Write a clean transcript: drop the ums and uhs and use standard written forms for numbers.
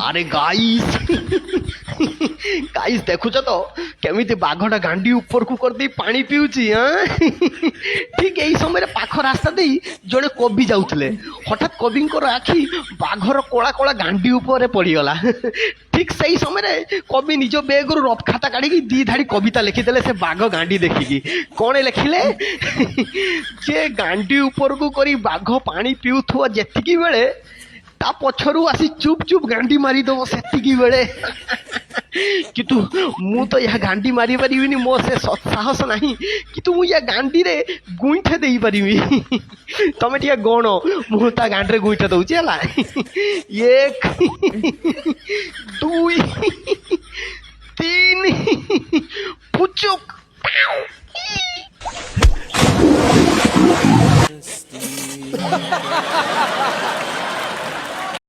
আরে guys guys দেখুଛ তো কেମିତି ବାଘଟା ଗାଣ୍ଡି ଉପରକୁ କରିଦେଇ ପାଣି ପିଉଛି ଠିକ ଏଇ ସମୟରେ ପାଖ ରାସ୍ତା ଦେଇ ଜଣେ କବି ଯାଉଥିଲେ ହଠାତ୍ କବିଙ୍କର ଆଖି ବାଘର କଳା କଳା ଗାଣ୍ଡି ଉପରେ ପଡ଼ିଗଲା ଠିକ ସେଇ ସମୟରେ କବି ନିଜ ବେଗରୁ ରଫ ଖାତା କାଢ଼ିକି ଦି ଧାଡ଼ି କବିତା ଲେଖିଦେଲେ ସେ ବାଘ ଗାଣ୍ଡି ଦେଖିକି କ'ଣ ଲେଖିଲେ ଯେ ଗାଣ୍ଡି ଉପରକୁ କରି ବାଘ ପାଣି ପିଉଥିବ ଯେତିକି ବେଳେ ତା ପଛରୁ ଆସି ଚୁପ୍ ଚୁପ୍ ଗାଣ୍ଡି ମାରିଦବ ସେତିକି ବେଳେ କିନ୍ତୁ ମୁଁ ତ ଏହା ଗାଣ୍ଡି ମାରିପାରିବିନି ମୋ ସେ ସାହସ ନାହିଁ କିନ୍ତୁ ମୁଁ ୟା ଗାଣ୍ଡିରେ ଗୁଇଁଠା ଦେଇପାରିବି ତମେ ଟିକେ ଗଣ ମୁଁ ତା ଗାଣ୍ଡିରେ ଗୁଇଁଠା ଦଉଛି ହେଲା 1 2 3 ପୁଚୁକ